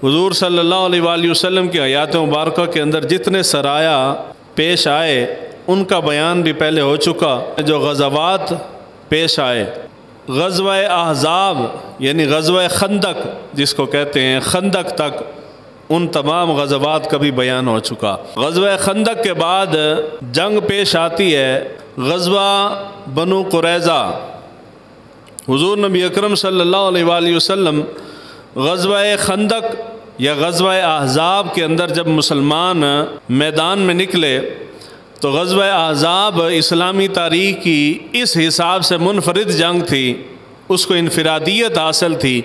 حضور صلی اللہ علیہ وآلہ وسلم کی آیات مبارکہ کے اندر جتنے سرایا پیش آئے ان کا بیان بھی پہلے ہو چکا۔ جو غزوات پیش آئے، غزوہ احزاب یعنی غزوہ خندق جس کو کہتے ہیں، خندق تک ان تمام غزوات کا بھی بیان ہو چکا۔ غزوہ خندق کے بعد جنگ پیش آتی ہے غزوہ بنو قریظہ۔ حضور نبی اکرم صلی اللہ علیہ وآلہ وسلم غزوہ خندق یا غزوہ احزاب کے اندر جب مسلمان میدان میں نکلے تو غزوہ احزاب اسلامی تاریخ کی اس حساب سے منفرد جنگ تھی، اس کو انفرادیت حاصل تھی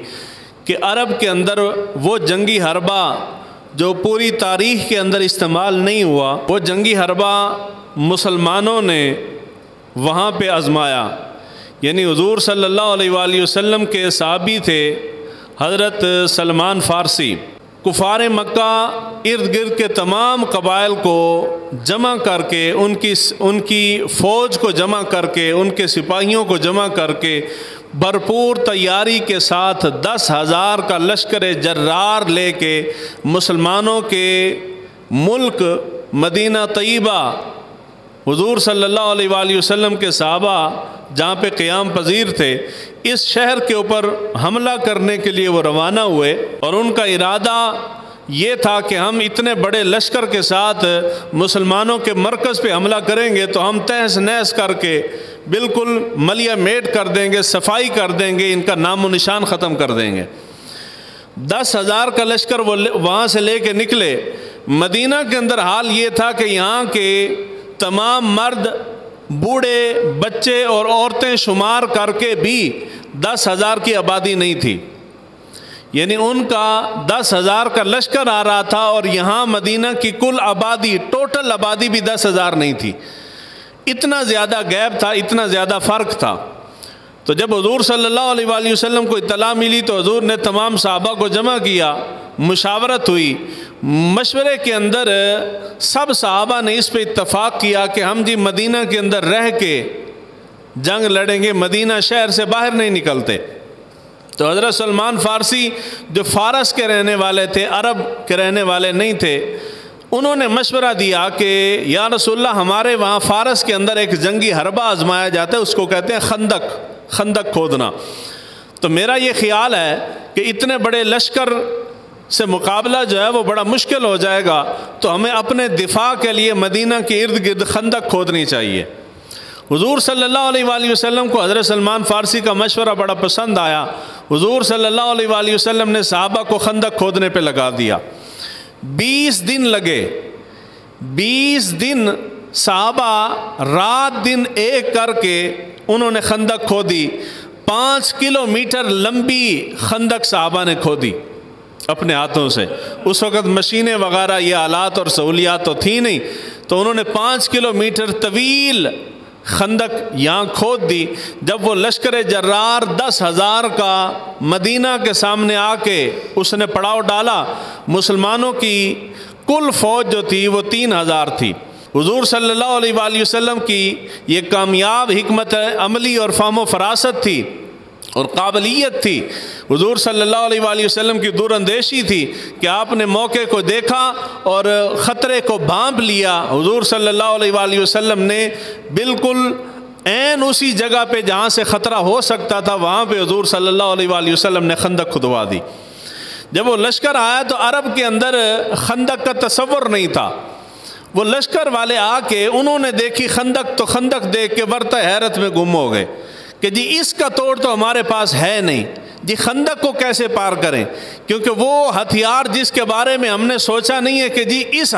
کہ عرب کے اندر وہ جنگی حربہ جو پوری تاریخ کے اندر استعمال نہیں ہوا، وہ جنگی حربہ مسلمانوں نے وہاں پہ آزمایا۔ یعنی حضور صلی اللہ علیہ وآلہ وسلم کے صحابی تھے حضرت سلمان فارسی، کفار مکہ ارد گرد کے تمام قبائل کو جمع کر کے ان کی فوج کو جمع کر کے ان کے سپاہیوں کو جمع کر کے بھرپور تیاری کے ساتھ 10,000 کا لشکر جرار لے کے مسلمانوں کے ملک مدینہ طیبہ حضور صلی اللہ علیہ وآلہ وسلم کے صحابہ جہاں پہ قیام پذیر تھے، اس شہر کے اوپر حملہ کرنے کے لیے وہ روانہ ہوئے، اور ان کا ارادہ یہ تھا کہ ہم اتنے بڑے لشکر کے ساتھ مسلمانوں کے مرکز پہ حملہ کریں گے تو ہم تہس نہس کر کے بالکل ملیہ میٹ کر دیں گے، صفائی کر دیں گے، ان کا نام و نشان ختم کر دیں گے۔ 10,000 کا لشکر وہ وہاں سے لے کے نکلے۔ مدینہ کے اندر حال یہ تھا کہ یہاں کے تمام مرد، بوڑھے، بچے اور عورتیں شمار کر کے بھی 10,000 کی آبادی نہیں تھی، یعنی ان کا 10,000 کا لشکر آ رہا تھا اور یہاں مدینہ کی کل آبادی، ٹوٹل آبادی بھی 10,000 نہیں تھی۔ اتنا زیادہ گیپ تھا، اتنا زیادہ فرق تھا۔ تو جب حضور صلی اللہ علیہ وآلہ وسلم کو اطلاع ملی تو حضور نے تمام صحابہ کو جمع کیا، مشاورت ہوئی۔ مشورے کے اندر سب صحابہ نے اس پہ اتفاق کیا کہ ہم جی مدینہ کے اندر رہ کے جنگ لڑیں گے، مدینہ شہر سے باہر نہیں نکلتے۔ تو حضرت سلمان فارسی جو فارس کے رہنے والے تھے، عرب کے رہنے والے نہیں تھے، انہوں نے مشورہ دیا کہ یا رسول اللہ، ہمارے وہاں فارس کے اندر ایک جنگی حربہ آزمایا جاتا ہے، اس کو کہتے ہیں خندق کھودنا۔ تو میرا یہ خیال ہے کہ اتنے بڑے لشکر سے مقابلہ جو ہے وہ بڑا مشکل ہو جائے گا، تو ہمیں اپنے دفاع کے لیے مدینہ کے ارد گرد خندق کھودنی چاہیے۔ حضور صلی اللہ علیہ وآلہ وسلم کو حضرت سلمان فارسی کا مشورہ بڑا پسند آیا۔ حضور صلی اللہ علیہ وآلہ وسلم نے صحابہ کو خندق کھودنے پہ لگا دیا۔ 20 دن لگے، 20 دن صحابہ رات دن ایک کر کے انہوں نے خندق کھودی۔ 5 کلومیٹر لمبی خندق صحابہ نے کھودی اپنے ہاتھوں سے۔ اس وقت مشینیں وغیرہ یہ آلات اور سہولیات تو تھی نہیں، تو انہوں نے 5 کلومیٹر طویل خندق یہاں کھود دی۔ جب وہ لشکر جرار 10,000 کا مدینہ کے سامنے آ کے اس نے پڑاؤ ڈالا، مسلمانوں کی کل فوج جو تھی وہ 3,000 تھی۔ حضور صلی اللہ علیہ وآلہ وسلم کی یہ کامیاب حکمت عملی اور فہم و فراست تھی اور قابلیت تھی، حضور صلی اللہ علیہ وآلہ وسلم کی دور اندیشی تھی کہ آپ نے موقع کو دیکھا اور خطرے کو بھانپ لیا۔ حضور صلی اللہ علیہ وآلہ وسلم نے بالکل عین اسی جگہ پہ جہاں سے خطرہ ہو سکتا تھا وہاں پہ حضور صلی اللہ علیہ وآلہ وسلم نے خندق کھدوا دی۔ جب وہ لشکر آیا تو عرب کے اندر خندق کا تصور نہیں تھا۔ وہ لشکر والے آ کے انہوں نے دیکھی خندق، تو خندق دیکھ کے ورطہ حیرت میں گم ہو گئے کہ جی اس کا توڑ تو ہمارے پاس ہے نہیں، جی خندق کو کیسے پار کریں، کیونکہ وہ ہتھیار جس کے بارے میں ہم نے سوچا نہیں ہے کہ جی اس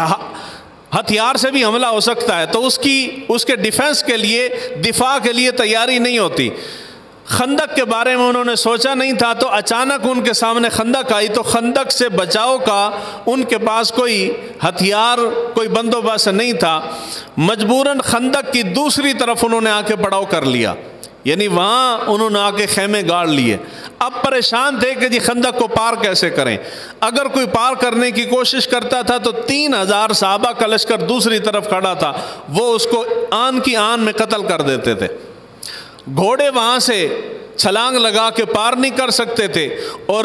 ہتھیار سے بھی حملہ ہو سکتا ہے، تو اس کے ڈیفنس کے لیے، دفاع کے لیے تیاری نہیں ہوتی۔ خندق کے بارے میں انہوں نے سوچا نہیں تھا، تو اچانک ان کے سامنے خندق آئی، تو خندق سے بچاؤ کا ان کے پاس کوئی ہتھیار، کوئی بندوبست نہیں تھا۔ مجبوراً خندق کی دوسری طرف انہوں نے آ کے پڑاؤ کر لیا، یعنی وہاں انہوں نے آ کے خیمے گاڑ لیے۔ اب پریشان تھے کہ جی خندق کو پار کیسے کریں۔ اگر کوئی پار کرنے کی کوشش کرتا تھا تو 3,000 صحابہ کا لشکر دوسری طرف کھڑا تھا، وہ اس کو آن کی آن میں قتل کر دیتے تھے۔ گھوڑے وہاں سے چھلانگ لگا کے پار نہیں کر سکتے تھے، اور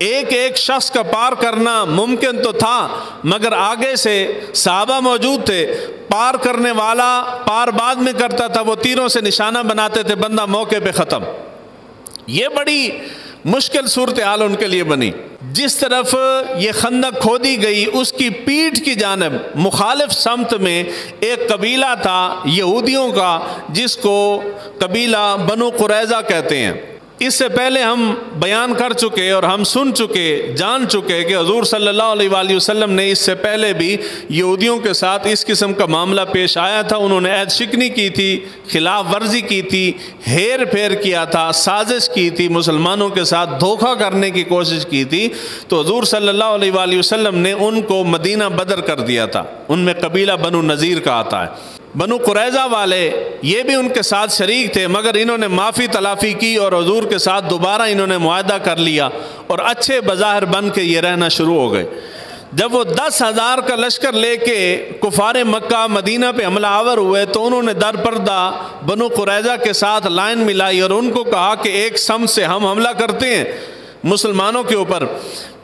ایک ایک شخص کا پار کرنا ممکن تو تھا، مگر آگے سے صحابہ موجود تھے، پار کرنے والا پار بعد میں کرتا تھا، وہ تیروں سے نشانہ بناتے تھے، بندہ موقع پہ ختم۔ یہ بڑی مشکل صورتحال ان کے لیے بنی۔ جس طرف یہ خندق کھودی گئی اس کی پیٹھ کی جانب مخالف سمت میں ایک قبیلہ تھا یہودیوں کا، جس کو قبیلہ بنو قریظہ کہتے ہیں۔ اس سے پہلے ہم بیان کر چکے اور ہم سن چکے، جان چکے کہ حضور صلی اللہ علیہ وآلہ وسلم نے اس سے پہلے بھی یہودیوں کے ساتھ اس قسم کا معاملہ پیش آیا تھا۔ انہوں نے عہد شکنی کی تھی، خلاف ورزی کی تھی، ہیر پھیر کیا تھا، سازش کی تھی، مسلمانوں کے ساتھ دھوکہ کرنے کی کوشش کی تھی۔ تو حضور صلی اللہ علیہ وآلہ وسلم نے ان کو مدینہ بدر کر دیا تھا۔ ان میں قبیلہ بنو نذیر کا آتا ہے۔ بنو قریظہ والے یہ بھی ان کے ساتھ شریک تھے، مگر انہوں نے معافی تلافی کی اور حضور کے ساتھ دوبارہ انہوں نے معاہدہ کر لیا اور اچھے بظاہر بن کے یہ رہنا شروع ہو گئے۔ جب وہ 10,000 کا لشکر لے کے کفار مکہ مدینہ پہ حملہ آور ہوئے تو انہوں نے در پردہ بنو قریظہ کے ساتھ لائن ملائی اور ان کو کہا کہ ایک سمت سے ہم حملہ کرتے ہیں مسلمانوں کے اوپر،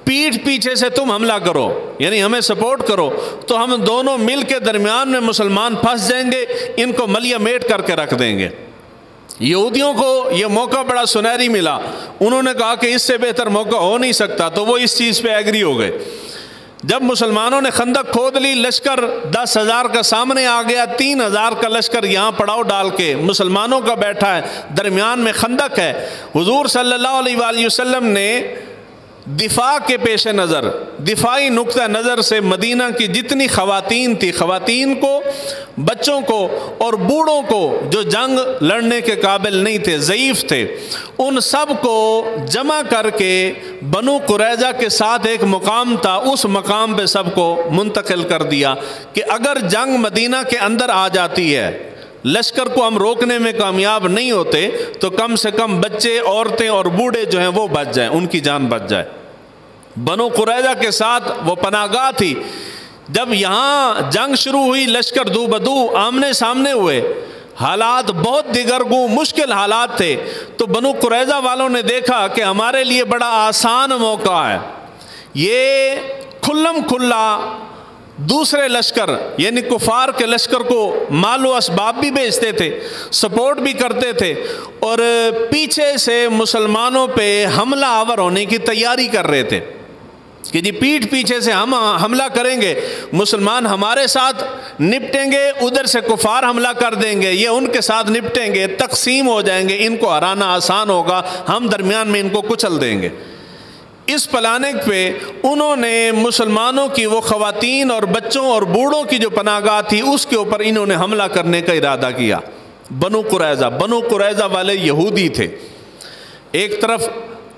پیٹھ پیچھے سے تم حملہ کرو، یعنی ہمیں سپورٹ کرو، تو ہم دونوں مل کے درمیان میں مسلمان پھنس جائیں گے، ان کو ملیہ میٹ کر کے رکھ دیں گے۔ یہودیوں کو یہ موقع بڑا سنہری ملا، انہوں نے کہا کہ اس سے بہتر موقع ہو نہیں سکتا، تو وہ اس چیز پہ ایگری ہو گئے۔ جب مسلمانوں نے خندق کھود لی، لشکر 10,000 کا سامنے آ گیا، 3,000 کا لشکر یہاں پڑاؤ ڈال کے مسلمانوں کا بیٹھا ہے، درمیان میں خندق ہے۔ حضور صلی اللہ علیہ وآلہ وسلم نے دفاع کے پیش نظر، دفاعی نقطہ نظر سے مدینہ کی جتنی خواتین تھی، خواتین کو، بچوں کو اور بوڑھوں کو جو جنگ لڑنے کے قابل نہیں تھے، ضعیف تھے، ان سب کو جمع کر کے بنو قریظہ کے ساتھ ایک مقام تھا، اس مقام پہ سب کو منتقل کر دیا کہ اگر جنگ مدینہ کے اندر آ جاتی ہے، لشکر کو ہم روکنے میں کامیاب نہیں ہوتے، تو کم سے کم بچے، عورتیں اور بوڑھے جو ہیں وہ بچ جائیں، ان کی جان بچ جائے۔ بنو قریظہ کے ساتھ وہ پناہ گاہ تھی۔ جب یہاں جنگ شروع ہوئی، لشکر دو بدو آمنے سامنے ہوئے، حالات بہت دیگرگوں مشکل حالات تھے، تو بنو قریظہ والوں نے دیکھا کہ ہمارے لیے بڑا آسان موقع ہے، یہ کھلم کھلا دوسرے لشکر یعنی کفار کے لشکر کو مال و اسباب بھی بھیجتے تھے، سپورٹ بھی کرتے تھے، اور پیچھے سے مسلمانوں پہ حملہ آور ہونے کی تیاری کر رہے تھے کہ جی پیٹھ پیچھے سے ہم حملہ کریں گے، مسلمان ہمارے ساتھ نپٹیں گے، ادھر سے کفار حملہ کر دیں گے، یہ ان کے ساتھ نپٹیں گے، تقسیم ہو جائیں گے، ان کو ہرانا آسان ہوگا، ہم درمیان میں ان کو کچل دیں گے۔ اس پلاننگ پہ انہوں نے مسلمانوں کی وہ خواتین اور بچوں اور بوڑھوں کی جو پناہ گاہ تھی اس کے اوپر انہوں نے حملہ کرنے کا ارادہ کیا۔ بنو قریظہ والے یہودی تھے، ایک طرف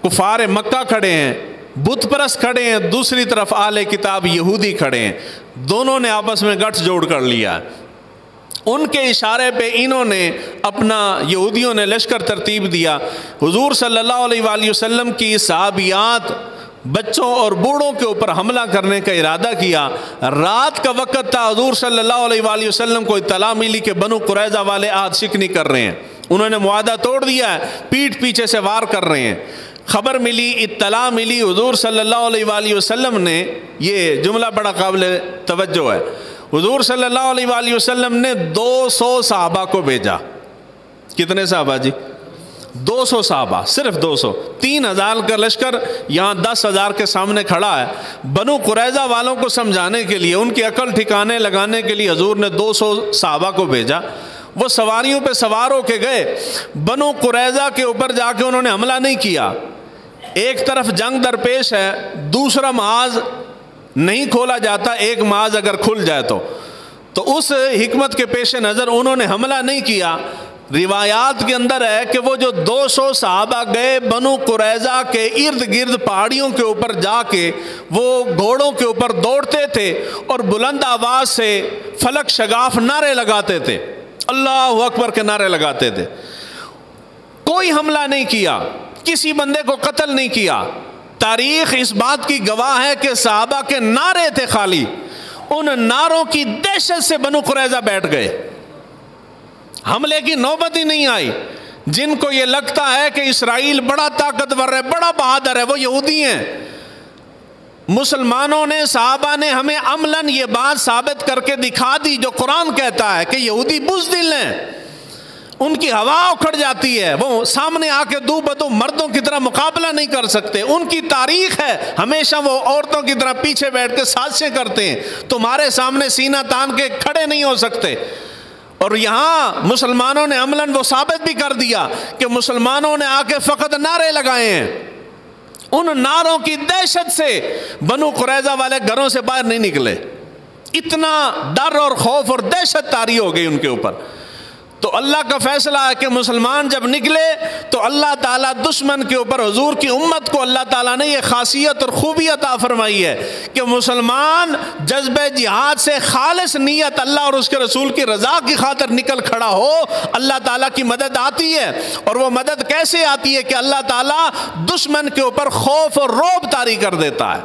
کفار مکہ کھڑے ہیں، بت پرست کھڑے ہیں، دوسری طرف اہل کتاب یہودی کھڑے ہیں، دونوں نے آپس میں گٹھ جوڑ کر لیا۔ ان کے اشارے پہ انہوں نے اپنا، یہودیوں نے لشکر ترتیب دیا، حضور صلی اللہ علیہ وآلہ وسلم کی صحابیات، بچوں اور بوڑھوں کے اوپر حملہ کرنے کا ارادہ کیا۔ رات کا وقت تھا، حضور صلی اللہ علیہ وآلہ وسلم کو اطلاع ملی کہ بنو قریظہ والے عہد شکنی کر رہے ہیں، انہوں نے معاہدہ توڑ دیا ہے، پیٹھ پیچھے سے وار کر رہے ہیں۔ خبر ملی، اطلاع ملی، حضور صلی اللہ علیہ وآلہ وسلم نے، یہ جملہ بڑا قابل توجہ ہے، حضور صلی اللہ علیہ وآلہ وسلم نے 200 صحابہ کو بھیجا۔ کتنے صحابہ جی؟ 200 صحابہ، صرف 200۔ 3,000 کا لشکر یہاں 10,000 کے سامنے کھڑا ہے۔ بنو قریظہ والوں کو سمجھانے کے لیے، ان کی عقل ٹھکانے لگانے کے لیے حضور نے 200 صحابہ کو بھیجا۔ وہ سواریوں پہ سوار ہو کے گئے، بنو قریظہ کے اوپر جا کے انہوں نے حملہ نہیں کیا۔ ایک طرف جنگ درپیش ہے، دوسرا محاذ نہیں کھولا جاتا، ایک محاذ اگر کھل جائے تو اس حکمت کے پیش نظر انہوں نے حملہ نہیں کیا۔ روایات کے اندر ہے کہ وہ جو 200 صحابہ گئے بنو قریظہ کے ارد گرد پہاڑیوں کے اوپر جا کے وہ گھوڑوں کے اوپر دوڑتے تھے اور بلند آواز سے فلک شگاف نعرے لگاتے تھے، اللہ اکبر کے نعرے لگاتے تھے۔ کوئی حملہ نہیں کیا، کسی بندے کو قتل نہیں کیا۔ تاریخ اس بات کی گواہ ہے کہ صحابہ کے نعرے تھے خالی، ان نعروں کی دہشت سے بنو قریظہ بیٹھ گئے، حملے کی نوبت ہی نہیں آئی۔ جن کو یہ لگتا ہے کہ اسرائیل بڑا طاقتور ہے، بڑا بہادر ہے، وہ یہودی ہیں۔ مسلمانوں نے، صحابہ نے ہمیں عملاً یہ بات ثابت کر کے دکھا دی جو قرآن کہتا ہے کہ یہودی بزدل ہیں، ان کی ہوا اکھڑ جاتی ہے، وہ سامنے آ کے دو بدو مردوں کی طرح مقابلہ نہیں کر سکتے، ان کی تاریخ ہے ہمیشہ وہ عورتوں کی طرح پیچھے بیٹھ کے سازشیں کرتے ہیں، تمہارے سامنے سینہ تان کے کھڑے نہیں ہو سکتے۔ اور یہاں مسلمانوں نے عملاً وہ ثابت بھی کر دیا کہ مسلمانوں نے آ کے فقط نعرے لگائے ہیں، ان نعروں کی دہشت سے بنو قریظہ والے گھروں سے باہر نہیں نکلے، اتنا ڈر اور خوف اور دہشت طاری ہو گئی ان کے اوپر۔ تو اللہ کا فیصلہ ہے کہ مسلمان جب نکلے تو اللہ تعالیٰ دشمن کے اوپر، حضور کی امت کو اللہ تعالیٰ نے یہ خاصیت اور خوبی عطا فرمائی ہے کہ مسلمان جذبہ جہاد سے خالص نیت اللہ اور اس کے رسول کی رضا کی خاطر نکل کھڑا ہو، اللہ تعالیٰ کی مدد آتی ہے۔ اور وہ مدد کیسے آتی ہے کہ اللہ تعالیٰ دشمن کے اوپر خوف اور رعب طاری کر دیتا ہے،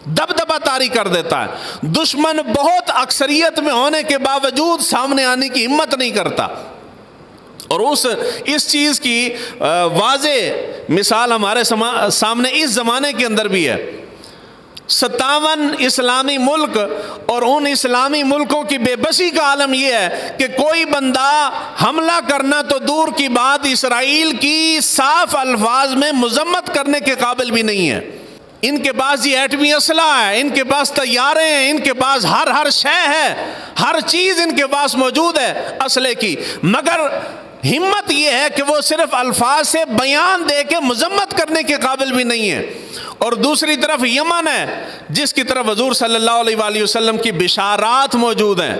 دبدبہ طاری کر دیتا ہے۔ دشمن بہت اکثریت میں ہونے کے باوجود سامنے آنے کی ہمت نہیں کرتا۔ اور اس چیز کی واضح مثال ہمارے سامنے اس زمانے کے اندر بھی ہے۔ 57 اسلامی ملک، اور ان اسلامی ملکوں کی بے بسی کا عالم یہ ہے کہ کوئی بندہ حملہ کرنا تو دور کی بات، اسرائیل کی صاف الفاظ میں مذمت کرنے کے قابل بھی نہیں ہے۔ ان کے پاس یہ ایٹمی اسلحہ ہے، ان کے پاس طیارے ہیں، ان کے پاس ہر شے ہے، ہر چیز ان کے پاس موجود ہے اسلحے کی، مگر ہمت یہ ہے کہ وہ صرف الفاظ سے بیان دے کے مذمت کرنے کے قابل بھی نہیں ہے۔ اور دوسری طرف یمن ہے جس کی طرف حضور صلی اللہ علیہ وآلہ وسلم کی بشارات موجود ہیں۔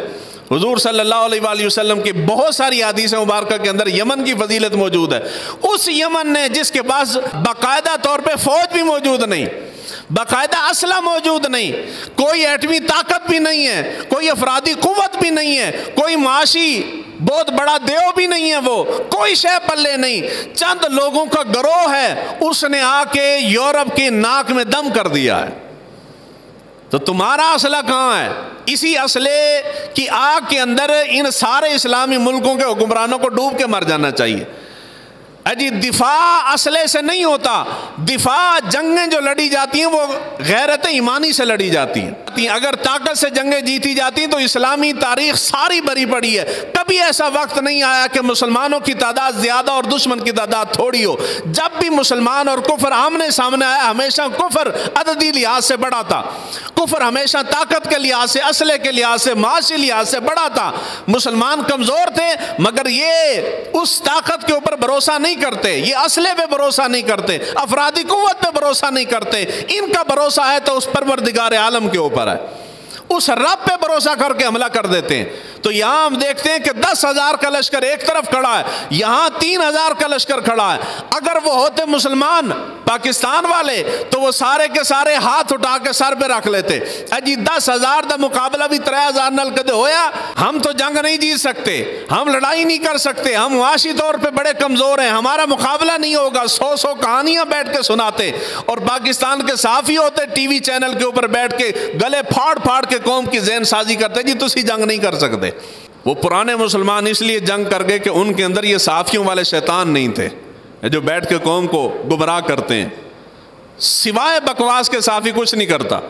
حضور صلی اللہ علیہ وآلہ وسلم کی بہت ساری حدیث مبارکہ کے اندر یمن کی فضیلت موجود ہے۔ اس یمن نے جس کے پاس باقاعدہ طور پہ فوج بھی موجود نہیں، باقاعدہ اسلحہ موجود نہیں، کوئی ایٹمی طاقت بھی نہیں ہے، کوئی افرادی قوت بھی نہیں ہے، کوئی معاشی بہت بڑا دیو بھی نہیں ہے، وہ کوئی شے پلے نہیں، چند لوگوں کا گروہ ہے، اس نے آ کے یورپ کی ناک میں دم کر دیا ہے۔ تو تمہارا اسلحہ کہاں ہے؟ اسی اسلحے کی آگ کے اندر ان سارے اسلامی ملکوں کے حکمرانوں کو ڈوب کے مر جانا چاہیے۔ اجی دفاع اسلحے سے نہیں ہوتا، دفاع جنگیں جو لڑی جاتی ہیں وہ غیرت ایمانی سے لڑی جاتی ہیں۔ اگر طاقت سے جنگیں جیتی جاتی ہیں تو اسلامی تاریخ ساری بھری پڑی ہے، کبھی ایسا وقت نہیں آیا کہ مسلمانوں کی تعداد زیادہ اور دشمن کی تعداد تھوڑی ہو۔ جب بھی مسلمان اور کفر آمنے سامنے آیا، ہمیشہ کفر عددی لحاظ سے بڑا تھا، کفر ہمیشہ طاقت کے لحاظ سے، اسلحے کے لحاظ سے، معاشی لحاظ سے بڑا تھا۔ مسلمان کمزور تھے مگر یہ اس طاقت کے اوپر بھروسہ نہیں کرتے، یہ اسلحے پہ بھروسہ نہیں کرتے، افرادی قوت پہ بھروسہ نہیں کرتے، ان کا بھروسہ ہے تو اس پروردگار عالم کے اوپر ہے، اس رب پہ بھروسہ کر کے حملہ کر دیتے ہیں۔ تو یہاں ہم دیکھتے ہیں کہ 10,000 کا لشکر ایک طرف کھڑا ہے، یہاں 3,000 کا لشکر کھڑا ہے۔ اگر وہ ہوتے مسلمان پاکستان والے تو وہ سارے کے سارے ہاتھ اٹھا کے سر پہ رکھ لیتے، اجی 10,000 دا مقابلہ بھی 3,000 نال کدے ہویا، ہم تو جنگ نہیں جیت سکتے، ہم لڑائی نہیں کر سکتے، ہم معاشی طور پہ بڑے کمزور ہیں، ہمارا مقابلہ نہیں ہوگا۔ 100 کہانیاں بیٹھ کے سناتے، اور پاکستان کے صحافی ہوتے ٹی وی چینل کے اوپر بیٹھ کے گلے پھاڑ پھاڑ کے قوم کی ذہن سازی کرتے، جی تسی جنگ نہیں کر سکتے۔ وہ پرانے مسلمان اس لیے جنگ کر گئے کہ ان کے اندر یہ صحافیوں والے شیطان نہیں تھے جو بیٹھ کے قوم کو گمراہ کرتے ہیں، سوائے بکواس کے صحافی کچھ نہیں کرتا۔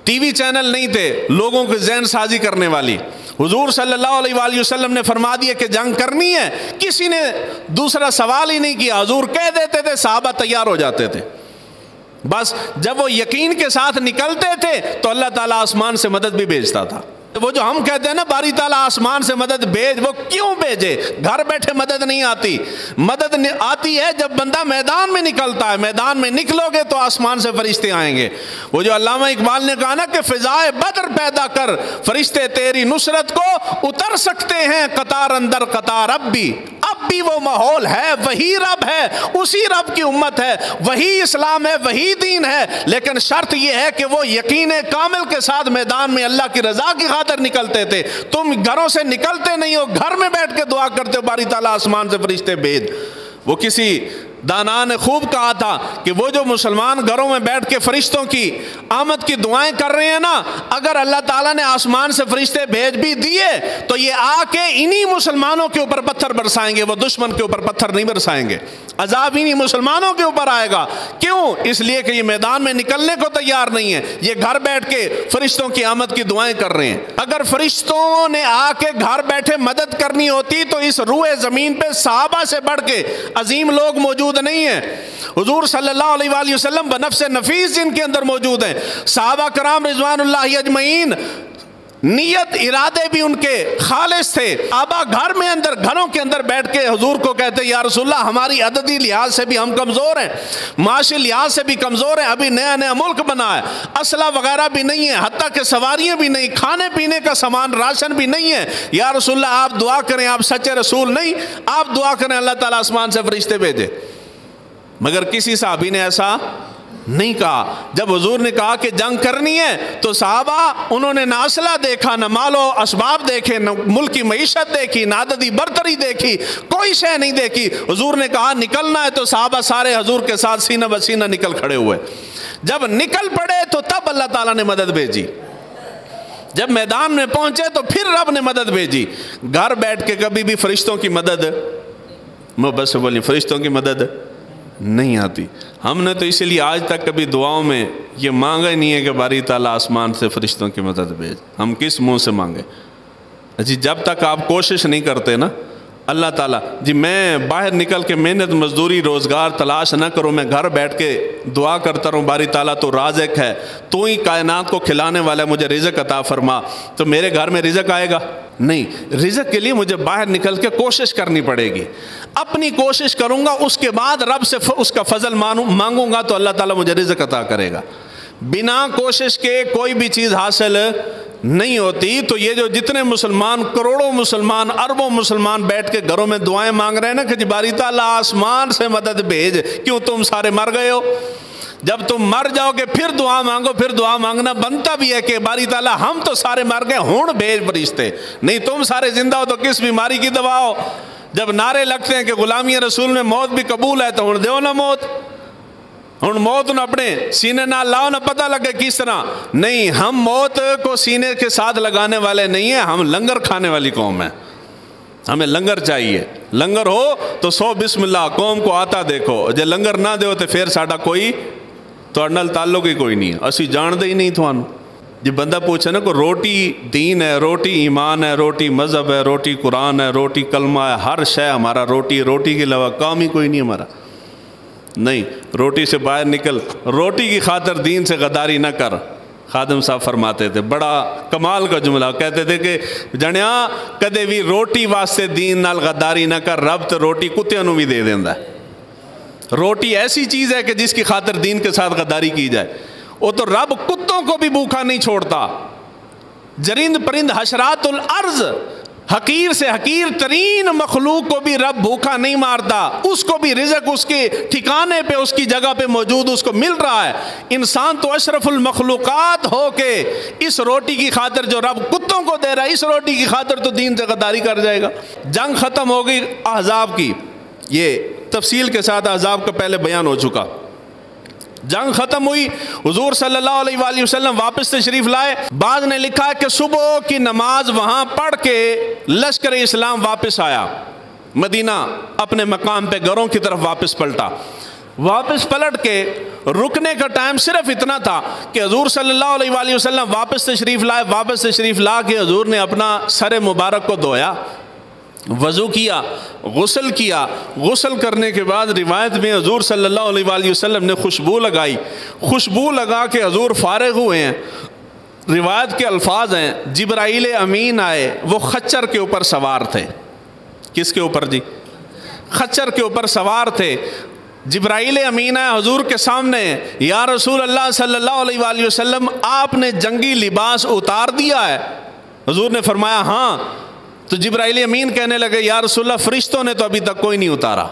ٹی وی چینل نہیں تھے لوگوں کی ذہن سازی کرنے والی۔ حضور صلی اللہ علیہ وآلہ وسلم نے فرما دیا کہ جنگ کرنی ہے، کسی نے دوسرا سوال ہی نہیں کیا، حضور کہہ دیتے تھے، صحابہ تیار ہو جاتے تھے۔ بس جب وہ یقین کے ساتھ نکلتے تھے تو اللہ تعالیٰ آسمان سے مدد بھی بھیجتا تھا۔ وہ جو ہم کہتے ہیں نا باری تعالیٰ آسمان سے مدد بھیج، وہ کیوں بھیجے؟ گھر بیٹھے مدد نہیں آتی، مدد آتی ہے جب بندہ میدان میں نکلتا ہے۔ میدان میں نکلو گے تو آسمان سے فرشتے آئیں گے۔ وہ جو علامہ اقبال نے کہا نا کہ فضائے بدر پیدا کر، فرشتے تیری نصرت کو اتر سکتے ہیں قطار اندر قطار۔ اب بھی وہ ماحول ہے، وہی رب ہے، اسی رب کی امت ہے، وہی اسلام ہے، وہی دین ہے، لیکن شرط یہ ہے کہ وہ یقین کامل کے ساتھ میدان میں اللہ کی رضا کی خاطر نکلتے تھے۔ تم گھروں سے نکلتے نہیں ہو، گھر میں بیٹھ کے دعا کرتے ہو باری تعالیٰ آسمان سے فرشتے بھیج۔ وہ کسی دانا نے خوب کہا تھا کہ وہ جو مسلمان گھروں میں بیٹھ کے فرشتوں کی آمد کی دعائیں کر رہے ہیں نا، اگر اللہ تعالیٰ نے آسمان سے فرشتے بھیج بھی دیے تو یہ آ کے انہی مسلمانوں کے اوپر پتھر برسائیں گے، وہ دشمن کے اوپر پتھر نہیں برسائیں گے، عذاب انہی مسلمانوں کے اوپر آئے گا۔ کیوں؟ اس لیے کہ یہ میدان میں نکلنے کو تیار نہیں ہے، یہ گھر بیٹھ کے فرشتوں کی آمد کی دعائیں کر رہے ہیں۔ اگر فرشتوں نے آ کے گھر بیٹھے مدد کرنی ہوتی تو اس روئے زمین پہ صحابہ سے بڑھ کے عظیم لوگ موجود نہیں ہیں۔ حضور صلی اللہ علیہ وآلہ وسلم بنفس نفیس جن کے اندر موجود ہیں، صحابہ کرام رضوان اللہ اجمعین، نیت ارادے بھی ان کے خالص تھے۔ آبا گھروں کے اندر بیٹھ کے حضور کو کہتے یا رسول اللہ ہماری عددی لحاظ سے بھی ہم کمزور ہیں، معاشی لحاظ سے بھی کمزور ہیں، ابھی نیا ملک بنا ہے، اسلحہ وغیرہ بھی نہیں ہے، حتیٰ کہ سواریاں بھی نہیں، کھانے پینے کا سامان راشن بھی نہیں ہے، یا رسول اللہ آپ دعا کریں، آپ سچے رسول نہیں، آپ دعا کریں اللہ تعالیٰ آسمان سے فرشتے بھیجے۔ مگر کسی صحابی نے ایسا نہیں کہا۔ جب حضور نے کہا کہ جنگ کرنی ہے تو صحابہ انہوں نے نہ اسلحہ دیکھا، نہ مال و اسباب دیکھے، نہ ملک کی معیشت دیکھی، نہ عددی برتری دیکھی، کوئی شے نہیں دیکھی۔ حضور نے کہا نکلنا ہے تو صحابہ سارے حضور کے ساتھ سینہ بسینہ نکل کھڑے ہوئے۔ جب نکل پڑے تو تب اللہ تعالیٰ نے مدد بھیجی، جب میدان میں پہنچے تو پھر رب نے مدد بھیجی۔ گھر بیٹھ کے کبھی بھی فرشتوں کی مدد، بس بولی فرشتوں کی مدد نہیں آتی۔ ہم نے تو اسی لیے آج تک کبھی دعاؤں میں یہ مانگا ہی نہیں ہے کہ باری تعالیٰ آسمان سے فرشتوں کی مدد بھیج۔ ہم کس منہ سے مانگے؟ جی جب تک آپ کوشش نہیں کرتے نا اللہ تعالیٰ، جی میں باہر نکل کے محنت مزدوری روزگار تلاش نہ کروں، میں گھر بیٹھ کے دعا کرتا رہوں باری تعالیٰ تو رازق ہے، تو ہی کائنات کو کھلانے والا ہے، مجھے رزق عطا فرما، تو میرے گھر میں رزق آئے گا نہیں۔ رزق کے لیے مجھے باہر نکل کے کوشش کرنی پڑے گی، اپنی کوشش کروں گا، اس کے بعد رب سے اس کا فضل مانگوں گا تو اللہ تعالیٰ مجھے رزق عطا کرے گا۔ بنا کوشش کے کوئی بھی چیز حاصل نہیں ہوتی۔ تو یہ جو جتنے مسلمان، کروڑوں مسلمان، اربوں مسلمان بیٹھ کے گھروں میں دعائیں مانگ رہے ہیں نا کہ جی باری تعالیٰ آسمان سے مدد بھیج، کیوں تم سارے مر گئے ہو؟ جب تم مر جاؤ گے پھر دعا مانگو، پھر دعا مانگنا بنتا بھی ہے کہ باری تعالیٰ ہم تو سارے مر گئے، ہون بھیج فرشتے، نہیں تم سارے زندہ ہو تو کس بیماری کی دوا ہو؟ جب نعرے لگتے ہیں کہ غلامی رسول میں موت بھی قبول ہے تو ہن دیو نا موت، ہن موت نہ اپنے سینے نہ لاؤ، نہ پتہ لگے کس طرح۔ نہیں، ہم موت کو سینے کے ساتھ لگانے والے نہیں ہیں، ہم لنگر کھانے والی قوم ہیں، ہمیں لنگر چاہیے۔ لنگر ہو تو 100 بسم اللہ قوم کو آتا دیکھو، جے لنگر نہ دیو تو پھر ساڈا کوئی تو نال تعلق ہی کوئی نہیں ہے، اسی جان دے ہی نہیں تھانوں۔ جی بندہ پوچھے نا کہ روٹی دین ہے، روٹی ایمان ہے، روٹی مذہب ہے، روٹی قرآن ہے، روٹی کلمہ ہے، ہر شے ہمارا روٹی، روٹی کے علاوہ کام ہی کوئی نہیں ہمارا۔ نہیں، روٹی سے باہر نکل، روٹی کی خاطر دین سے غداری نہ کر۔ خادم صاحب فرماتے تھے، بڑا کمال کا جملہ، کہتے تھے کہ جنیا کدے بھی روٹی واسطے دین نال غداری نہ کر، رب تو روٹی کتیاں نو بھی دے دیندا ہے۔ روٹی ایسی چیز ہے کہ جس کی خاطر دین کے ساتھ غداری کی جائے، وہ تو رب کتوں کو بھی بھوکا نہیں چھوڑتا، جرند پرند حشرات الارض، حقیر سے حقیر ترین مخلوق کو بھی رب بھوکا نہیں مارتا، اس کو بھی رزق اس کے ٹھکانے پہ، اس کی جگہ پہ موجود اس کو مل رہا ہے۔ انسان تو اشرف المخلوقات ہو کے اس روٹی کی خاطر جو رب کتوں کو دے رہا ہے، اس روٹی کی خاطر تو دین سے غداری کر جائے گا۔ جنگ ختم ہو گئی احزاب کی، یہ تفصیل کے ساتھ احزاب کا پہلے بیان ہو چکا۔ جنگ ختم ہوئی، حضور صلی اللہ علیہ وآلہ وسلم واپس تشریف لائے۔ بعض نے لکھا ہے کہ صبح کی نماز وہاں پڑھ کے لشکر اسلام واپس آیا مدینہ، اپنے مقام پہ گھروں کی طرف واپس پلٹا۔ واپس پلٹ کے رکنے کا ٹائم صرف اتنا تھا کہ حضور صلی اللہ علیہ وآلہ وسلم واپس تشریف لائے۔ واپس تشریف لا کے حضور نے اپنا سر مبارک کو دھویا، وضو کیا، غسل کیا۔ غسل کرنے کے بعد روایت میں حضور صلی اللہ علیہ وآلہ وسلم نے خوشبو لگائی، خوشبو لگا کے حضور فارغ ہوئے ہیں۔ روایت کے الفاظ ہیں، جبرائیل امین آئے، وہ خچر کے اوپر سوار تھے۔ کس کے اوپر جی؟ خچر کے اوپر سوار تھے۔ جبرائیل امین آئے حضور کے سامنے، یا رسول اللہ صلی اللہ علیہ وآلہ وسلم آپ نے جنگی لباس اتار دیا ہے؟ حضور نے فرمایا ہاں۔ تو جبرائیل امین کہنے لگے، یا رسول اللہ فرشتوں نے تو ابھی تک کوئی نہیں اتارا۔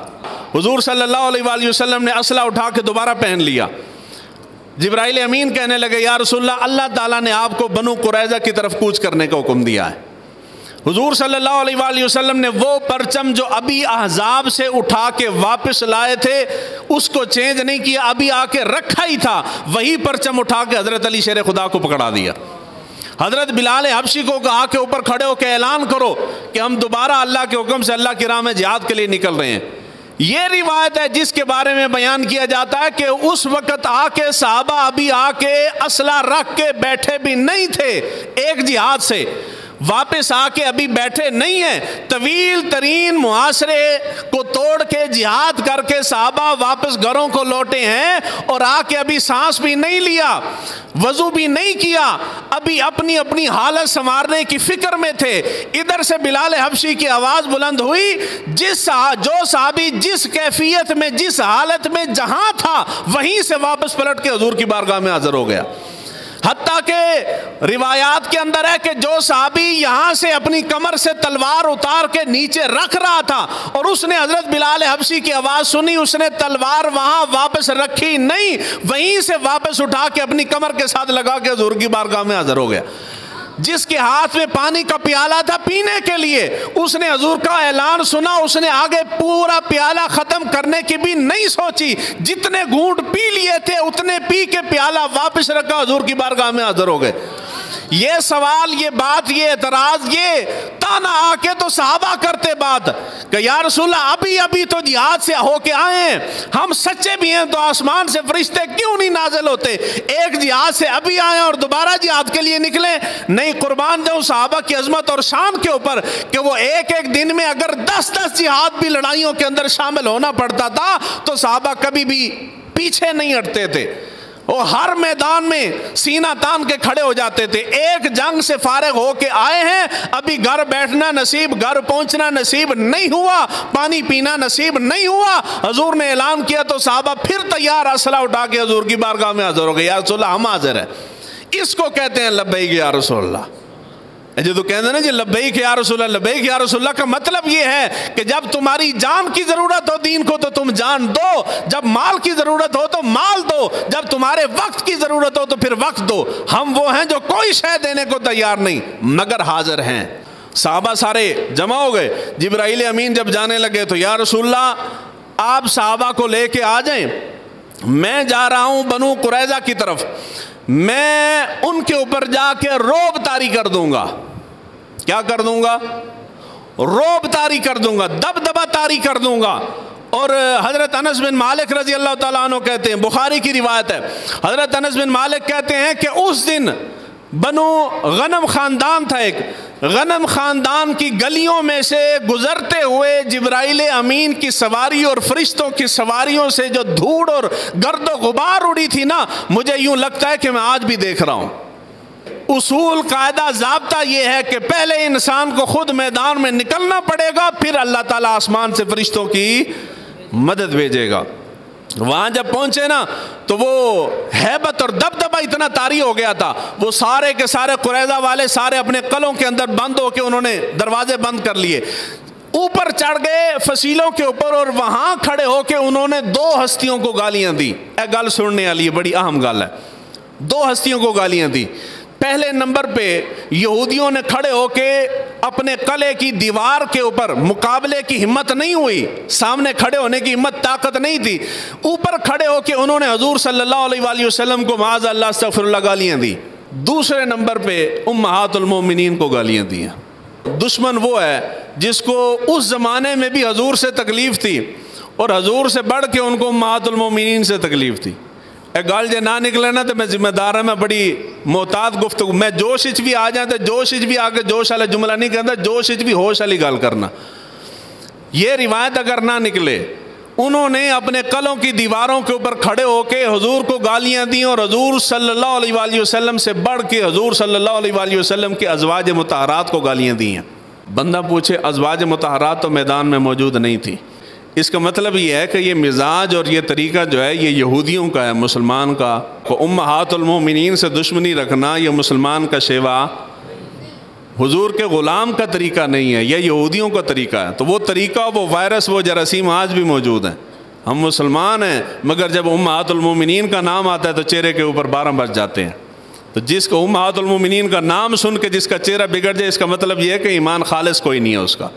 حضور صلی اللہ علیہ وآلہ وسلم نے اسلحہ اٹھا کے دوبارہ پہن لیا۔ جبرائیل امین کہنے لگے، یا رسول اللہ اللہ تعالیٰ نے آپ کو بنو قریظہ کی طرف کوچ کرنے کا حکم دیا ہے۔ حضور صلی اللہ علیہ وآلہ وسلم نے وہ پرچم جو ابھی احزاب سے اٹھا کے واپس لائے تھے اس کو چینج نہیں کیا، ابھی آ کے رکھا ہی تھا، وہی پرچم اٹھا کے حضرت علی شیر خدا کو پکڑا دیا۔ حضرت بلال حبشی کو کہا کے اوپر کھڑے ہو کے اعلان کرو کہ ہم دوبارہ اللہ کے حکم سے اللہ کی راہ میں جہاد کے لیے نکل رہے ہیں۔ یہ روایت ہے جس کے بارے میں بیان کیا جاتا ہے کہ اس وقت آ کے صحابہ ابھی آ کے اسلحہ رکھ کے بیٹھے بھی نہیں تھے، ایک جہاد سے واپس آ کے ابھی بیٹھے نہیں ہیں، طویل ترین محاصرے کو توڑ کے جہاد کر کے صحابہ واپس گھروں کو لوٹے ہیں، اور آ کے ابھی سانس بھی نہیں لیا، وضو بھی نہیں کیا، ابھی اپنی اپنی حالت سنوارنے کی فکر میں تھے۔ ادھر سے بلال حبشی کی آواز بلند ہوئی، جو صحابی جس کیفیت میں جس حالت میں جہاں تھا وہیں سے واپس پلٹ کے حضور کی بارگاہ میں حاضر ہو گیا۔ حتیٰ کہ روایات کے اندر ہے کہ جو صحابی یہاں سے اپنی کمر سے تلوار اتار کے نیچے رکھ رہا تھا اور اس نے حضرت بلال حبشی کی آواز سنی، اس نے تلوار وہاں واپس رکھی نہیں، وہیں سے واپس اٹھا کے اپنی کمر کے ساتھ لگا کے حضور کی بارگاہ میں حاضر ہو گیا۔ جس کے ہاتھ میں پانی کا پیالہ تھا پینے کے لیے، اس نے حضور کا اعلان سنا، اس نے آگے پورا پیالہ ختم کرنے کی بھی نہیں سوچی، جتنے گھونٹ پی لیے تھے اتنے پی کے پیالہ واپس رکھا، حضور کی بارگاہ میں حاضر ہو گئے۔ یہ سوال، یہ بات، یہ اعتراض، یہ تانا آ کے تو صحابہ کرتے بات کہ یا رسول اللہ ابھی تو جہاد سے ہو کے آئے ہیں، ہم سچے بھی ہیں تو آسمان سے فرشتے کیوں نہیں نازل ہوتے؟ ایک جہاد سے ابھی آئے اور دوبارہ جہاد کے لیے نکلیں؟ نہیں، قربان جاؤں صحابہ کی عظمت اور شان کے اوپر کہ وہ ایک ایک دن میں اگر 10 جہاد بھی لڑائیوں کے اندر شامل ہونا پڑتا تھا تو صحابہ کبھی بھی پیچھے نہیں ہٹتے تھے، وہ ہر میدان میں سینہ تان کے کھڑے ہو جاتے تھے۔ ایک جنگ سے فارغ ہو کے آئے ہیں، ابھی گھر بیٹھنا نصیب، گھر پہنچنا نصیب نہیں ہوا، پانی پینا نصیب نہیں ہوا، حضور نے اعلان کیا تو صحابہ پھر تیار اسلحہ اٹھا کے حضور کی بارگاہ میں حاضر ہو گئے۔ یا رسول اللہ ہم حاضر ہیں۔ اس کو کہتے ہیں لبیک یا رسول اللہ۔ جو تو کہتے ہیں نا جی لبیک یا رسول اللہ، لبیک یا رسول اللہ کا مطلب یہ ہے کہ جب تمہاری جان کی ضرورت ہو دین کو تو تم جان دو، جب مال کی ضرورت ہو تو مال دو، جب تمہارے وقت کی ضرورت ہو تو پھر وقت دو۔ ہم وہ ہیں جو کوئی شے دینے کو تیار نہیں مگر حاضر ہیں۔ صحابہ سارے جمع ہو گئے، جبرائیل امین جب جانے لگے تو یا رسول اللہ آپ صحابہ کو لے کے آ جائیں، میں جا رہا ہوں بنو قریظہ کی طرف، میں ان کے اوپر جا کے رعب طاری کر دوں گا۔ کیا کر دوں گا؟ رعب طاری کر دوں گا، دبدبہ طاری کر دوں گا۔ اور حضرت انس بن مالک رضی اللہ تعالیٰ عنہ کہتے ہیں، بخاری کی روایت ہے، حضرت انس بن مالک کہتے ہیں کہ اس دن بنو غنم خاندان تھا، ایک غنم خاندان کی گلیوں میں سے گزرتے ہوئے جبرائیل امین کی سواری اور فرشتوں کی سواریوں سے جو دھوڑ اور گرد و غبار اڑی تھی نا، مجھے یوں لگتا ہے کہ میں آج بھی دیکھ رہا ہوں۔ اصول، قاعدہ، ضابطہ یہ ہے کہ پہلے انسان کو خود میدان میں نکلنا پڑے گا، پھر اللہ تعالیٰ آسمان سے فرشتوں کی مدد بھیجے گا۔ وہاں جب پہنچے نا تو وہ ہیبت اور دبدبہ اتنا طاری ہو گیا تھا، وہ سارے کے سارے قریظہ والے سارے اپنے قلعوں کے اندر بند ہو کے انہوں نے دروازے بند کر لیے، اوپر چڑھ گئے فصیلوں کے اوپر اور وہاں کھڑے ہو کے انہوں نے 2 ہستیوں کو گالیاں دی۔ ایک گل سننے والی ہے، بڑی اہم گل ہے۔ 2 ہستیوں کو گالیاں دی۔ پہلے نمبر پہ یہودیوں نے کھڑے ہو کے اپنے قلعے کی دیوار کے اوپر مقابلے کی ہمت نہیں ہوئی، سامنے کھڑے ہونے کی ہمت طاقت نہیں تھی، اوپر کھڑے ہو کے انہوں نے حضور صلی اللہ علیہ وآلہ وسلم کو معاذ اللہ استغفر اللہ گالیاں دی۔ دوسرے نمبر پہ امہات المومنین کو گالیاں دی۔ دشمن وہ ہے جس کو اس زمانے میں بھی حضور سے تکلیف تھی اور حضور سے بڑھ کے ان کو امہات المومنین سے تکلیف تھی۔ ایک گال جے نہ نکلے نا تو میں ذمہ دار ہوں، میں بڑی محتاط گفتگو، میں جوش بھی آ جائیں تو جوش بھی آ کے جوش والے جملہ نہیں کہتا، جوش بھی ہوش والی گل کرنا۔ یہ روایت اگر نہ نکلے، انہوں نے اپنے قلعوں کی دیواروں کے اوپر کھڑے ہو کے حضور کو گالیاں دیں اور حضور صلی اللہ علیہ وآلہ وسلم سے بڑھ کے حضور صلی اللہ علیہ وآلہ وسلم کے ازواج مطہرات کو گالیاں دی ہیں۔ بندہ پوچھے ازواج مطہرات تو میدان میں موجود نہیں تھی، اس کا مطلب یہ ہے کہ یہ مزاج اور یہ طریقہ جو ہے یہ یہودیوں کا ہے، مسلمان کا امہات المومنین سے دشمنی رکھنا یہ مسلمان کا شیوا، حضور کے غلام کا طریقہ نہیں ہے، یہ یہودیوں کا طریقہ ہے۔ تو وہ طریقہ، وہ وائرس، وہ جراثیم آج بھی موجود ہیں۔ ہم مسلمان ہیں مگر جب امہات المومنین کا نام آتا ہے تو چہرے کے اوپر 12 بج جاتے ہیں۔ تو جس کو امہات المومنین کا نام سن کے جس کا چہرہ بگڑ جائے، اس کا مطلب یہ ہے کہ ایمان خالص کوئی نہیں ہے اس کا۔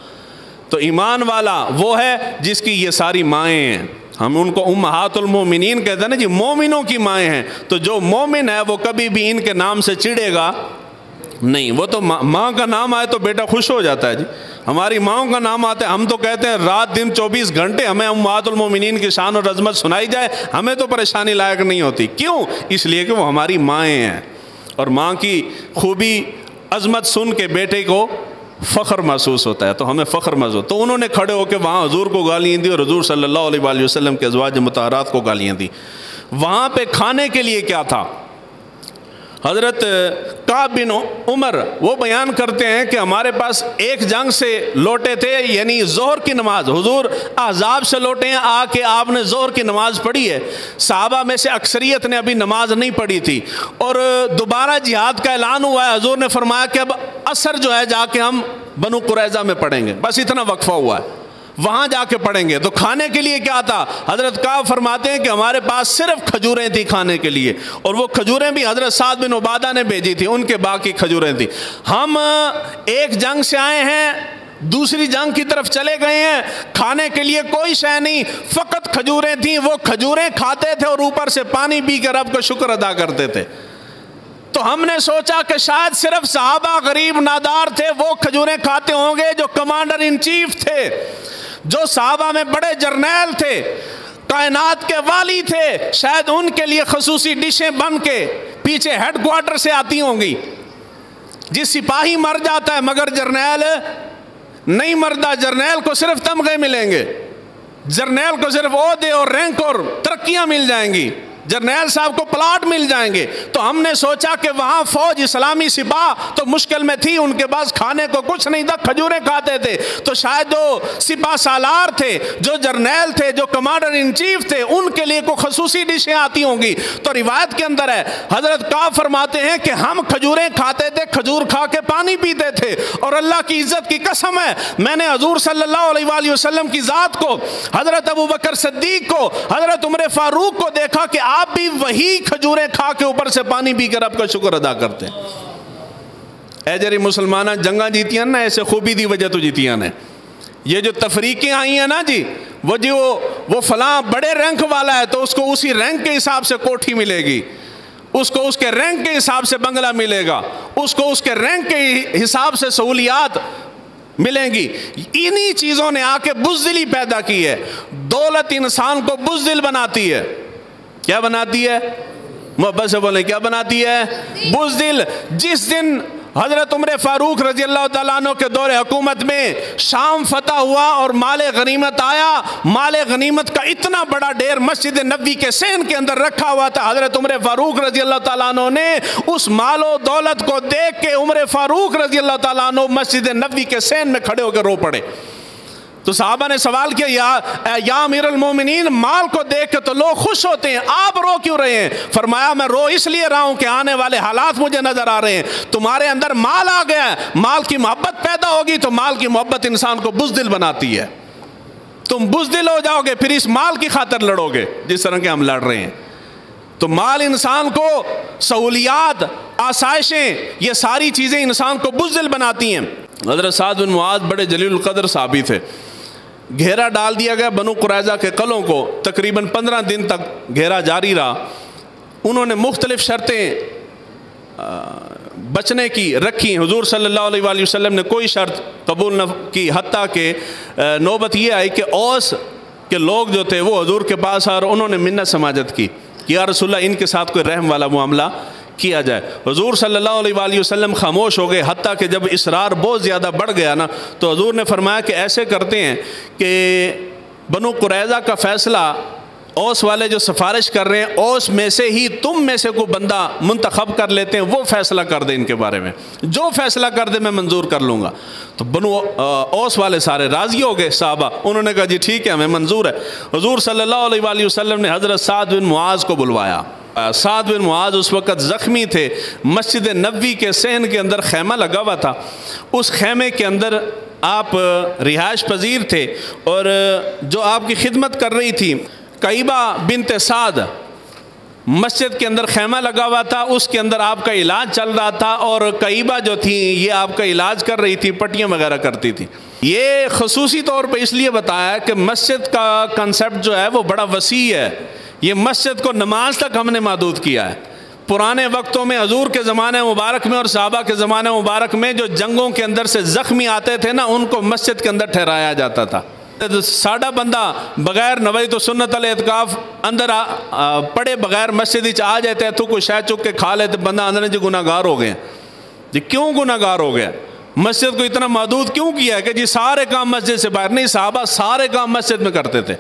تو ایمان والا وہ ہے جس کی یہ ساری مائیں ہیں، ہم ان کو امہات المومنین کہتے ہیں نا جی، مومنوں کی مائیں ہیں۔ تو جو مومن ہے وہ کبھی بھی ان کے نام سے چڑھے گا نہیں۔ وہ تو ماں کا نام آئے تو بیٹا خوش ہو جاتا ہے جی، ہماری ماؤں کا نام آتا ہے، ہم تو کہتے ہیں رات دن 24 گھنٹے ہمیں امہات المومنین کی شان اور عظمت سنائی جائے، ہمیں تو پریشانی لائق نہیں ہوتی۔ کیوں؟ اس لیے کہ وہ ہماری مائیں ہیں، اور ماں کی خوبی عظمت سن کے بیٹے کو فخر محسوس ہوتا ہے، تو ہمیں فخر محسوس۔ تو انہوں نے کھڑے ہو کے وہاں حضور کو گالیاں دی اور حضور صلی اللہ علیہ وآلہ وسلم کے ازواج مطہرات کو گالیاں دی۔ وہاں پہ کھانے کے لیے کیا تھا؟ حضرت کعب بن عمر وہ بیان کرتے ہیں کہ ہمارے پاس ایک جنگ سے لوٹے تھے، یعنی ظہر کی نماز، حضور احزاب سے لوٹے ہیں، آ کے آپ نے ظہر کی نماز پڑھی ہے، صحابہ میں سے اکثریت نے ابھی نماز نہیں پڑھی تھی، اور دوبارہ جہاد کا اعلان ہوا ہے، حضور نے فرمایا کہ اب عصر جو ہے جا کے ہم بنو قریظہ میں پڑھیں گے، بس اتنا وقفہ ہوا ہے، وہاں جا کے پڑھیں گے۔ تو کھانے کے لیے کیا تھا؟ حضرت کعب فرماتے ہیں کہ ہمارے پاس صرف کھجوریں تھیں کھانے کے لیے، اور وہ کھجوریں بھی حضرت سعد بن عبادہ نے بھیجی تھی، ان کے باقی کھجوریں تھیں۔ ہم ایک جنگ سے آئے ہیں، دوسری جنگ کی طرف چلے گئے ہیں، کھانے کے لیے کوئی شے نہیں، فقط کھجوریں تھیں، وہ کھجوریں کھاتے تھے اور اوپر سے پانی پی کے رب کا شکر ادا کرتے تھے۔ تو ہم نے سوچا کہ شاید صرف صحابہ غریب نادار تھے، وہ کھجوریں کھاتے ہوں گے جو کمانڈر ان چیف تھے، جو صحابہ میں بڑے جرنیل تھے، کائنات کے والی تھے، شاید ان کے لیے خصوصی ڈشیں بن کے پیچھے ہیڈ کوارٹر سے آتی ہوں گی۔ جس سپاہی مر جاتا ہے مگر جرنیل نہیں مرتا، جرنیل کو صرف تمغے ملیں گے، جرنیل کو صرف عہدے اور رینک اور ترقیاں مل جائیں گی، جرنیل صاحب کو پلاٹ مل جائیں گے۔ تو ہم نے سوچا کہ وہاں فوج اسلامی سپاہ تو مشکل میں تھی، ان کے پاس کھانے کو کچھ نہیں تھا، کھجوریں کھاتے تھے، تو شاید جو سپاہ سالار تھے، جو جرنیل تھے، جو کمانڈر ان چیف تھے، ان کے لیے کوئی خصوصی ڈشیں آتی ہوں گی۔ تو روایت کے اندر ہے، حضرت کعب فرماتے ہیں کہ ہم کھجوریں کھاتے تھے، کھجور کھا کے پانی پیتے تھے، اور اللہ کی عزت کی قسم ہے میں نے حضور صلی اللہ علیہ وآلہ وسلم کی ذات کو، حضرت ابوبکر صدیق کو، حضرت عمر فاروق کو دیکھا کہ آپ بھی وہی کھجوریں کھا کے اوپر سے پانی پی کر رب کا شکر ادا کرتے ہیں۔ اے جری مسلمانہ جنگاں جیتیاں نا، ایسے خوبی دی وجہ تو جیتیاں نے۔ یہ جو تفریقیں آئی ہیں نا جی، وہ فلاں بڑے رینک والا ہے تو اس کو اسی رینک کے حساب سے کوٹھی ملے گی، اس کو اس کے رینک کے حساب سے بنگلہ ملے گا، اس کو اس کے رینک کے حساب سے سہولیات ملیں گی۔ انہی چیزوں نے آ کے بزدلی پیدا کی ہے۔ دولت انسان کو بزدل بناتی ہے۔ کیا بناتی ہے؟ محبت سے بولیں، کیا بناتی ہے؟ بزدل۔ جس دن حضرت عمر فاروق رضی اللہ تعالیٰ عنہ کے دور حکومت میں شام فتح ہوا اور مال غنیمت آیا، مال غنیمت کا اتنا بڑا ڈھیر مسجد نبوی کے صحن کے اندر رکھا ہوا تھا، حضرت عمر فاروق رضی اللہ تعالیٰ عنہ نے اس مال و دولت کو دیکھ کے عمر فاروق رضی اللہ تعالیٰ عنہ مسجد نبوی کے صحن میں کھڑے ہو کے رو پڑے۔ تو صحابہ نے سوال کیا، یا امیر المومنین، مال کو دیکھ کے تو لوگ خوش ہوتے ہیں، آپ رو کیوں رہے ہیں؟ فرمایا میں رو اس لیے رہا ہوں کہ آنے والے حالات مجھے نظر آ رہے ہیں، تمہارے اندر مال آ گیا ہے، مال کی محبت پیدا ہوگی، تو مال کی محبت انسان کو بزدل بناتی ہے، تم بزدل ہو جاؤ گے، پھر اس مال کی خاطر لڑو گے جس طرح کہ ہم لڑ رہے ہیں۔ تو مال انسان کو، سہولیات، آسائشیں، یہ ساری چیزیں انسان کو بزدل بناتی ہیں۔ حضرت سعد بن معاذ بڑے جلیل القدر صحابی تھے۔ گھیرا ڈال دیا گیا بنو قریظہ کے قلعوں کو، تقریباً 15 دن تک گھیرا جاری رہا۔ انہوں نے مختلف شرطیں بچنے کی رکھی، حضور صلی اللہ علیہ وآلہ وسلم نے کوئی شرط قبول نہ کی، حتیٰ کہ نوبت یہ آئی کہ اوس کے لوگ جو تھے وہ حضور کے پاس آئے اور انہوں نے منت سماجت کی کہ یا رسول اللہ ان کے ساتھ کوئی رحم والا معاملہ کیا جائے۔ حضور صلی اللہ علیہ وآلہ وسلم خاموش ہو گئے، حتیٰ کہ جب اصرار بہت زیادہ بڑھ گیا نا تو حضور نے فرمایا کہ ایسے کرتے ہیں کہ بنو قریظہ کا فیصلہ اوس والے جو سفارش کر رہے ہیں، اوس میں سے ہی تم میں سے کوئی بندہ منتخب کر لیتے ہیں، وہ فیصلہ کر دے ان کے بارے میں، جو فیصلہ کر دے میں منظور کر لوں گا۔ تو بنو اوس والے سارے راضی ہو گئے صحابہ، انہوں نے کہا جی ٹھیک ہے، ہمیں منظور ہے۔ حضور صلی اللہ علیہ وآلہ وسلم نے حضرت سعد بن معاذ کو بلوایا۔ سعد بن معاذ اس وقت زخمی تھے، مسجد نبوی کے صحن کے اندر خیمہ لگا ہوا تھا، اس خیمے کے اندر آپ رہائش پذیر تھے، اور جو آپ کی خدمت کر رہی تھی کعبہ بنت سعد، مسجد کے اندر خیمہ لگا ہوا تھا، اس کے اندر آپ کا علاج چل رہا تھا، اور قیبہ جو تھی یہ آپ کا علاج کر رہی تھی، پٹیاں وغیرہ کرتی تھی۔ یہ خصوصی طور پہ اس لیے بتایا کہ مسجد کا کنسیپٹ جو ہے وہ بڑا وسیع ہے۔ یہ مسجد کو نماز تک ہم نے محدود کیا ہے۔ پرانے وقتوں میں حضور کے زمانے مبارک میں اور صحابہ کے زمانے مبارک میں جو جنگوں کے اندر سے زخمی آتے تھے نا، ان کو مسجد کے اندر ٹھہرایا جاتا تھا۔ ساڑھا بندہ بغیر نویت و سنت الاعتکاف اندر پڑے بغیر مسجد آ جاتے تو کوئی شے چک کے کھا لیتے، بندہ اندر جی گناہ گار ہو گئے۔ جی کیوں گناہ گار ہو گیا؟ مسجد کو اتنا محدود کیوں کیا ہے کہ جی سارے کام مسجد سے باہر نہیں؟ صحابہ سارے کام مسجد میں کرتے تھے،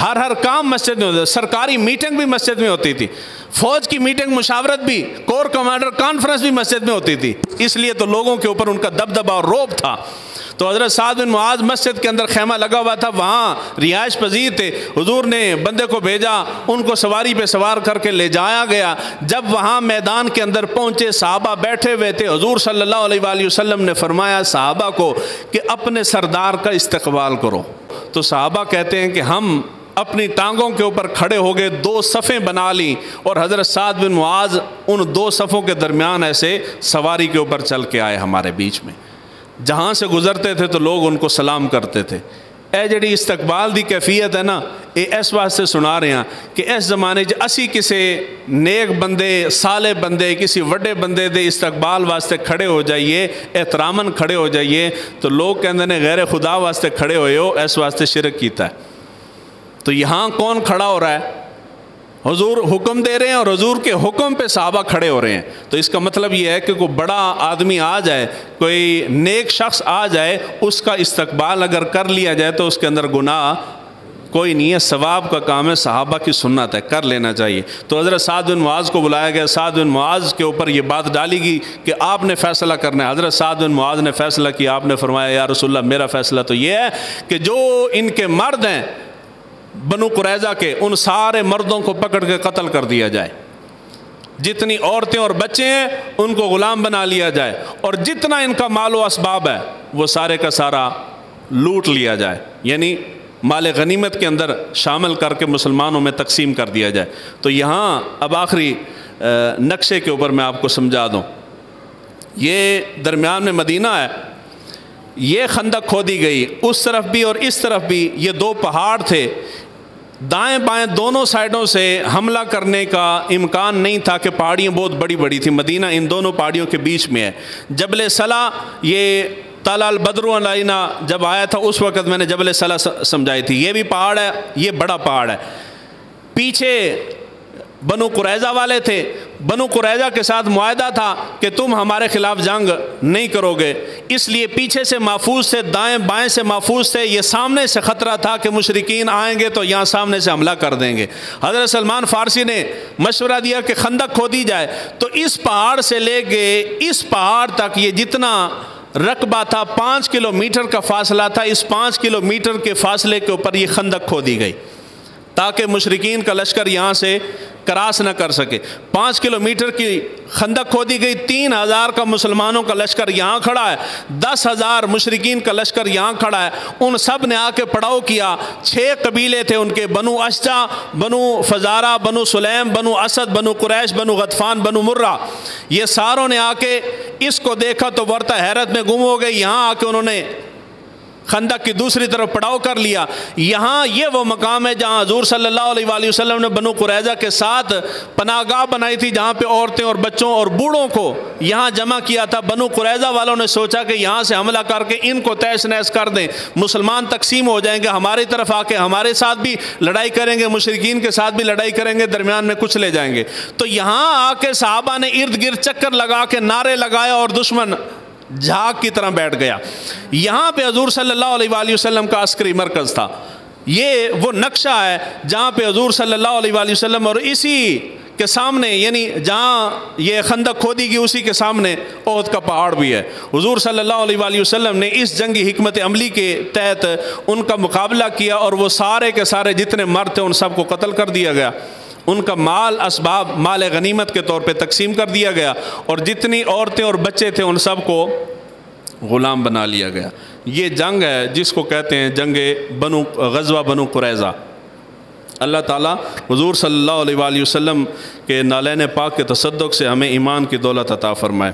ہر کام مسجد میں ہوتا تھا۔ سرکاری میٹنگ بھی مسجد میں ہوتی تھی، فوج کی میٹنگ مشاورت بھی، کور کمانڈر کانفرنس بھی مسجد میں ہوتی تھی۔ اس لیے تو لوگوں کے اوپر ان کا دبدبہ اور رعب تھا۔ تو حضرت سعد بن معاذ مسجد کے اندر خیمہ لگا ہوا تھا، وہاں رہائش پذیر تھے۔ حضور نے بندے کو بھیجا، ان کو سواری پہ سوار کر کے لے جایا گیا۔ جب وہاں میدان کے اندر پہنچے، صحابہ بیٹھے ہوئے تھے۔ حضور صلی اللہ علیہ وآلہ وسلم نے فرمایا صحابہ کو کہ اپنے سردار کا استقبال کرو۔ تو صحابہ کہتے ہیں کہ ہم اپنی ٹانگوں کے اوپر کھڑے ہو گئے، دو صفیں بنا لی، اور حضرت سعد بن معاذ ان دو صفوں کے درمیان ایسے سواری کے اوپر چل کے آئے ہمارے بیچ میں۔ جہاں سے گزرتے تھے تو لوگ ان کو سلام کرتے تھے۔ اے جڑی استقبال دی کیفیت ہے نا، یہ اس واسطے سنا رہے ہیں کہ اس زمانے اسی کسی نیک بندے، صالح بندے، کسی وڈے بندے دے استقبال واسطے کھڑے ہو جائیے، احتراماً کھڑے ہو جائیے، تو لوگ کہندے نے غیر خدا واسطے کھڑے ہوئے ہو، اس واسطے شرک کیتا ہے۔ تو یہاں کون کھڑا ہو رہا ہے؟ حضور حکم دے رہے ہیں، اور حضور کے حکم پہ صحابہ کھڑے ہو رہے ہیں۔ تو اس کا مطلب یہ ہے کہ کوئی بڑا آدمی آ جائے، کوئی نیک شخص آ جائے، اس کا استقبال اگر کر لیا جائے تو اس کے اندر گناہ کوئی نہیں ہے، ثواب کا کام ہے، صحابہ کی سنت ہے، کر لینا چاہیے۔ تو حضرت سعد بن معاذ کو بلایا گیا، سعد بن معاذ کے اوپر یہ بات ڈالی گئی کہ آپ نے فیصلہ کرنا ہے۔ حضرت سعد بن معاذ نے فیصلہ کیا، آپ نے فرمایا یا رسول اللہ میرا فیصلہ تو یہ ہے کہ جو ان کے مرد ہیں بنو قریظہ کے، ان سارے مردوں کو پکڑ کے قتل کر دیا جائے، جتنی عورتیں اور بچے ہیں ان کو غلام بنا لیا جائے، اور جتنا ان کا مال و اسباب ہے وہ سارے کا سارا لوٹ لیا جائے، یعنی مال غنیمت کے اندر شامل کر کے مسلمانوں میں تقسیم کر دیا جائے۔ تو یہاں اب آخری نقشے کے اوپر میں آپ کو سمجھا دوں، یہ درمیان میں مدینہ ہے، یہ خندق کھودی گئی، اس طرف بھی اور اس طرف بھی یہ دو پہاڑ تھے، دائیں بائیں دونوں سائڈوں سے حملہ کرنے کا امکان نہیں تھا کہ پہاڑیاں بہت بڑی بڑی تھیں۔ مدینہ ان دونوں پہاڑیوں کے بیچ میں ہے۔ جبل صلا، یہ طلع البدر علینا جب آیا تھا اس وقت میں نے جبل صلا سمجھائی تھی، یہ بھی پہاڑ ہے، یہ بڑا پہاڑ ہے۔ پیچھے بنو قریظہ والے تھے، بنو قریظہ کے ساتھ معاہدہ تھا کہ تم ہمارے خلاف جنگ نہیں کرو گے، اس لیے پیچھے سے محفوظ تھے، دائیں بائیں سے محفوظ تھے۔ یہ سامنے سے خطرہ تھا کہ مشرکین آئیں گے تو یہاں سامنے سے حملہ کر دیں گے۔ حضرت سلمان فارسی نے مشورہ دیا کہ خندق کھودی جائے، تو اس پہاڑ سے لے کے اس پہاڑ تک یہ جتنا رقبہ تھا 5 کلومیٹر کا فاصلہ تھا، اس 5 کلومیٹر کے فاصلے کے اوپر یہ خندق کھودی گئی تاکہ مشرکین کا لشکر یہاں سے کراس نہ کر سکے۔ 5 کلومیٹر کی خندق کھودی گئی، 3000 کا مسلمانوں کا لشکر یہاں کھڑا ہے، 10,000 مشرکین کا لشکر یہاں کھڑا ہے۔ ان سب نے آ کے پڑاؤ کیا۔ 6 قبیلے تھے ان کے، بنو اشجع، بنو فزارہ، بنو سلیم، بنو اسد، بنو قریش، بنو غطفان، بنو مرہ، یہ ساروں نے آ کے اس کو دیکھا تو ورطہ حیرت میں گم ہو گئے۔ یہاں آ کے انہوں نے خندق کی دوسری طرف پڑاؤ کر لیا۔ یہاں یہ وہ مقام ہے جہاں حضور صلی اللہ علیہ وآلہ وسلم نے بنو قریظہ کے ساتھ پناہ گاہ بنائی تھی، جہاں پہ عورتیں اور بچوں اور بوڑھوں کو یہاں جمع کیا تھا۔ بنو قریظہ والوں نے سوچا کہ یہاں سے حملہ کر کے ان کو تہس نہس کر دیں، مسلمان تقسیم ہو جائیں گے، ہماری طرف آ کے ہمارے ساتھ بھی لڑائی کریں گے، مشرکین کے ساتھ بھی لڑائی کریں گے، درمیان میں کچھ لے جائیں گے۔ تو یہاں آ کے صحابہ نے ارد گرد چکر لگا کے نعرے لگائے اور دشمن جھاگ کی طرح بیٹھ گیا۔ یہاں پہ حضور صلی اللہ علیہ وآلہ وسلم کا عسکری مرکز تھا۔ یہ وہ نقشہ ہے جہاں پہ حضور صلی اللہ علیہ وآلہ وسلم، اور اسی کے سامنے یعنی جہاں یہ خندق کھودی گئی اسی کے سامنے احد کا پہاڑ بھی ہے۔ حضور صلی اللہ علیہ وآلہ وسلم نے اس جنگی حکمت عملی کے تحت ان کا مقابلہ کیا، اور وہ سارے کے سارے جتنے مرد تھے ان سب کو قتل کر دیا گیا، ان کا مال اسباب مال غنیمت کے طور پہ تقسیم کر دیا گیا، اور جتنی عورتیں اور بچے تھے ان سب کو غلام بنا لیا گیا۔ یہ جنگ ہے جس کو کہتے ہیں جنگ غزوہ بنو قریظہ۔ اللہ تعالیٰ حضور صلی اللہ علیہ وآلہ وسلم کے نالین پاک کے تصدق سے ہمیں ایمان کی دولت عطا فرمائے۔